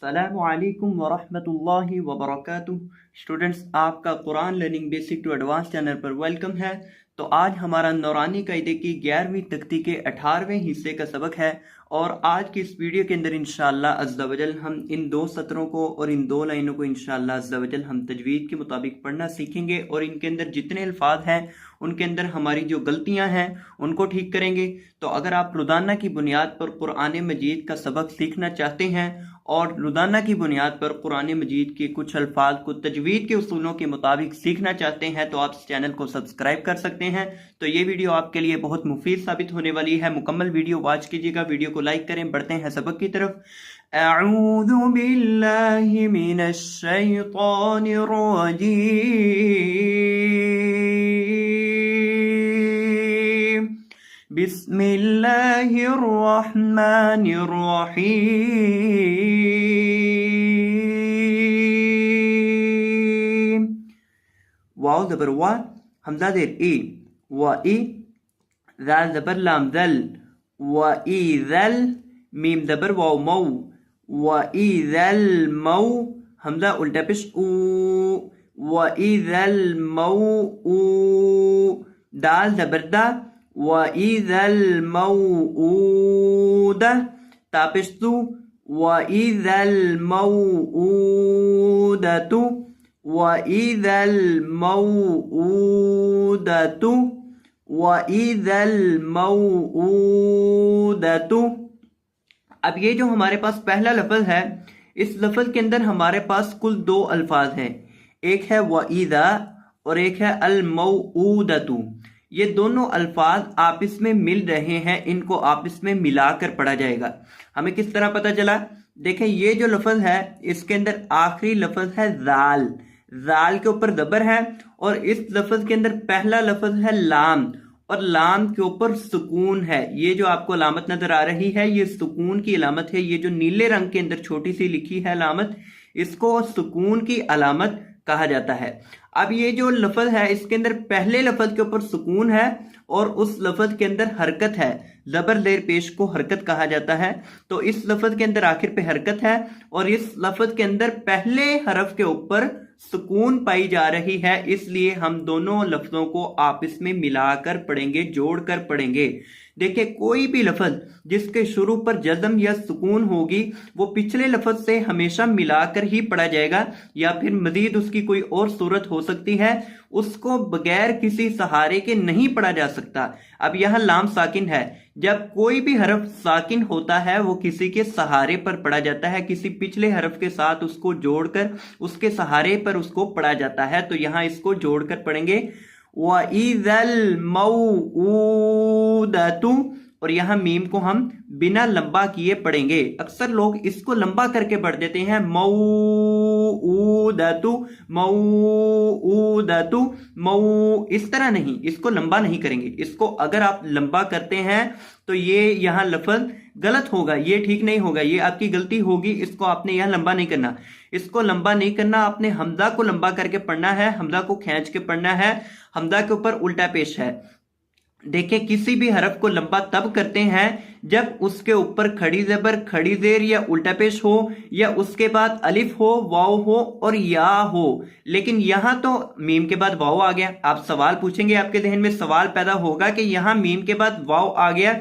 السلام علیکم ورحمۃ اللہ وبرکاتہ اسٹوڈنٹس، آپ کا Quran learning basic to advance channel پر ویلکم ہے۔ تو آج ہمارا نورانی قاعدے کی 11ویں تختی کے 18ویں حصے کا سبق ہے، اور آج کی اس ویڈیو کے اندر انشاءاللہ عز و جل ہم ان دو سطروں کو اور ان دو لائنوں کو انشاءاللہ عز و جل ہم تجوید کے مطابق پڑھنا سیکھیں گے، اور ان کے اندر جتنے الفاظ ہیں ان کے اندر ہماری جو غلطیاں ہیں ان کو ٹھیک کریں گے۔ تو اگر آپ روزانہ کی بنیاد پر قرآن مجید کا سبق سیکھنا چاہتے ہیں اور روزانہ کی بنیاد پر قرآن مجید کے کچھ الفاظ کو تجوید کے اصولوں کے مطابق سیکھنا چاہتے ہیں تو آپ اس چینل کو سبسکرائب کر سکتے ہیں۔ تو یہ ویڈیو آپ کے لیے بہت مفید ثابت ہونے والی ہے، مکمل ویڈیو واچ کیجیے گا، ویڈیو کو لائک کریں۔ بڑھتے ہیں سبق کی طرف۔ اعوذ باللہ من الشیطان الرجیم، بسم اللہ الرحمن الرحیم۔ واو زبر وا، حمزہ زیر ای، و ای، ذال زبر لام ذل، و ای ذل، میم زبر واو مو، و ای ذل مو، حمزہ الٹا پیش او، و ای ذل مو او، دال زبر دا، وَإِذَا الْمَوْءُودَةُ تاپشتو، وَإِذَا الْمَوْءُودَةُ، وَإِذَا الْمَوْءُودَةُ، وَإِذَا الْمَوْءُودَةُ۔ اب یہ جو ہمارے پاس پہلا لفظ ہے، اس لفظ کے اندر ہمارے پاس کل دو الفاظ ہیں، ایک ہے وَإِذَا اور ایک ہے الْمَوْءُودَةُ۔ یہ دونوں الفاظ آپس میں مل رہے ہیں، ان کو آپس میں ملا کر پڑھا جائے گا۔ ہمیں کس طرح پتہ چلا؟ دیکھیں یہ جو لفظ ہے اس کے اندر آخری لفظ ہے ذال، ذال کے اوپر زبر ہے، اور اس لفظ کے اندر پہلا لفظ ہے لام، اور لام کے اوپر سکون ہے۔ یہ جو آپ کو علامت نظر آ رہی ہے یہ سکون کی علامت ہے، یہ جو نیلے رنگ کے اندر چھوٹی سی لکھی ہے علامت، اس کو سکون کی علامت کہا جاتا ہے۔ اب یہ جو لفظ ہے اس کے اندر پہلے لفظ کے اوپر سکون ہے اور اس لفظ کے اندر حرکت ہے، زبر زیر پیش کو حرکت کہا جاتا ہے، تو اس لفظ کے اندر آخر پہ حرکت ہے، اور اس لفظ کے اندر پہلے حرف کے اوپر سکون پائی جا رہی ہے، اس لیے ہم دونوں لفظوں کو آپس میں ملا کر پڑھیں گے، جوڑ کر پڑھیں گے۔ دیکھیں کوئی بھی لفظ جس کے شروع پر جزم یا سکون ہوگی وہ پچھلے لفظ سے ہمیشہ ملا کر ہی پڑھا جائے گا، یا پھر مزید اس کی کوئی اور صورت ہو سکتی ہے، اس کو بغیر کسی سہارے کے نہیں پڑھا جا سکتا۔ اب یہاں لام ساکن ہے، جب کوئی بھی حرف ساکن ہوتا ہے وہ کسی کے سہارے پر پڑھا جاتا ہے، کسی پچھلے حرف کے ساتھ اس کو جوڑ کر اس کے سہارے پر اس کو پڑھا جاتا ہے، تو یہاں اس کو جوڑ کر پڑھیں گے وَإِذَا الْمَوْءُودَةُ، اور یہاں میم کو ہم بنا لمبا کیے پڑھیں گے۔ اکثر لوگ اس کو لمبا کر کے پڑھ دیتے ہیں، موعودۃ، موعودۃ، مو، اس طرح نہیں، اس کو لمبا نہیں کریں گے۔ اس کو اگر آپ لمبا کرتے ہیں تو یہ یہاں لفظ غلط ہوگا، یہ ٹھیک نہیں ہوگا، یہ آپ کی غلطی ہوگی۔ اس کو آپ نے یہاں لمبا نہیں کرنا، اس کو لمبا نہیں کرنا، آپ نے حمزہ کو لمبا کر کے پڑھنا ہے، حمزہ کو کھینچ کے پڑھنا ہے، حمزہ کے اوپر الٹا پیش ہے۔ دیکھیں کسی بھی حرف کو لمبا تب کرتے ہیں جب اس کے اوپر کھڑی زبر، کھڑی زیر یا الٹا پیش ہو، یا اس کے بعد الف ہو، واو ہو اور یا ہو۔ لیکن یہاں تو میم کے بعد واو آ گیا، آپ سوال پوچھیں گے، آپ کے ذہن میں سوال پیدا ہوگا کہ یہاں میم کے بعد واو آ گیا،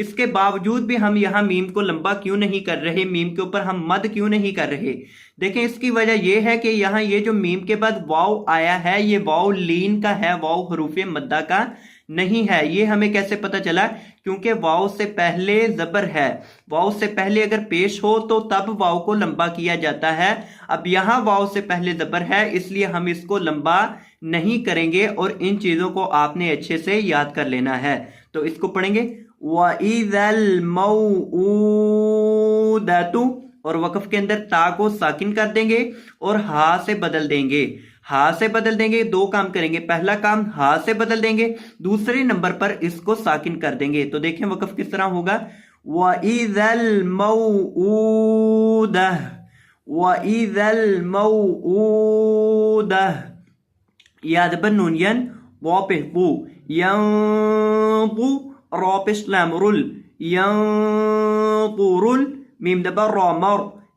اس کے باوجود بھی ہم یہاں میم کو لمبا کیوں نہیں کر رہے، میم کے اوپر ہم مد کیوں نہیں کر رہے؟ دیکھیں اس کی وجہ یہ ہے کہ یہاں یہ جو میم کے بعد واو آیا ہے یہ واو لین کا ہے، واو حروف مدہ کا نہیں ہے۔ یہ ہمیں کیسے پتا چلا؟ کیونکہ واو سے پہلے زبر ہے، واو سے پہلے اگر پیش ہو تو تب واو کو لمبا کیا جاتا ہے۔ اب یہاں واو سے پہلے زبر ہے، اس لیے ہم اس کو لمبا نہیں کریں گے، اور ان چیزوں کو آپ نے اچھے سے یاد کر لینا ہے۔ تو اس کو پڑھیں گے وَإِذَا الْمَوْءُودَةُ، اور وقف کے اندر تا کو ساکن کر دیں گے اور ہا سے بدل دیں گے، ہا سے بدل دیں گے۔ دو کام کریں گے، پہلا کام ہا سے بدل دیں گے، دوسرے نمبر پر اس کو ساکن کر دیں گے۔ تو دیکھیں وقف کس طرح ہوگا، وَإِذَا الْمَوْءُودَةُ، وَإِذَا الْمَوْءُودَةُ، یا زبر نون ین، واو پہ بو، ینطو، را پش لام رل، ینطرل، میم دبر را مر،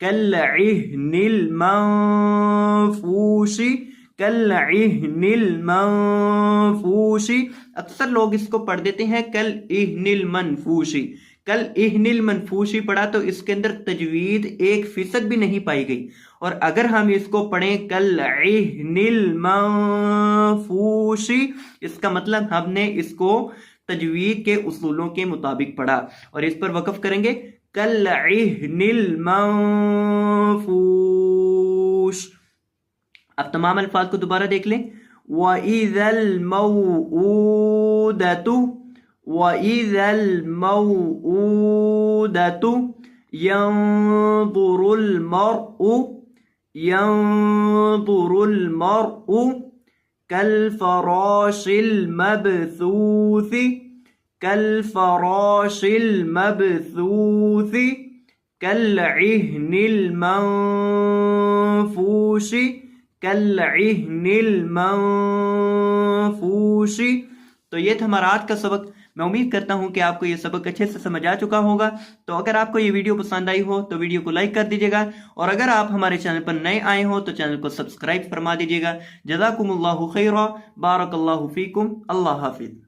کالعہن المنفوش، کالعہن المنفوش، اکثر لوگ اس کو پڑھ دیتے ہیں کالعہن المنفوش، کالعہن المنفوش پڑھا تو اس کے اندر تجوید 1% بھی نہیں پائی گئی، اور اگر ہم اس کو پڑھیں کالعہن المنفوش، اس کا مطلب ہم نے اس کو تجوید کے اصولوں کے مطابق پڑھا، اور اس پر وقف کریں گے کالعہن المنفوش۔ اب تمام الفاظ کو دوبارہ دیکھ لیں، وَإِذَا الْمَوْءُودَةُ، وَإِذَا الْمَوْءُودَةُ يَنظُرُ الْمَرْءُ، يَنظُرُ الْمَرْءُ كَالْفَرَاشِ الْمَبْثُوثِ، كَالْفَرَاشِ الْمَبْثُوثِ كَالْعِهْنِ الْمَنفُوشِ، كَالْعِهْنِ الْمَنفُوشِ۔ تو یہ تھا ہمارا آج کا سبق۔ میں امید کرتا ہوں کہ آپ کو یہ سبق اچھے سے سمجھ آ چکا ہوگا۔ تو اگر آپ کو یہ ویڈیو پسند آئی ہو تو ویڈیو کو لائک کر دیجیے گا، اور اگر آپ ہمارے چینل پر نئے آئے ہو تو چینل کو سبسکرائب فرما دیجیے گا۔ جزاکم اللہ خیرا، بارک اللہ فیکم، اللہ حافظ۔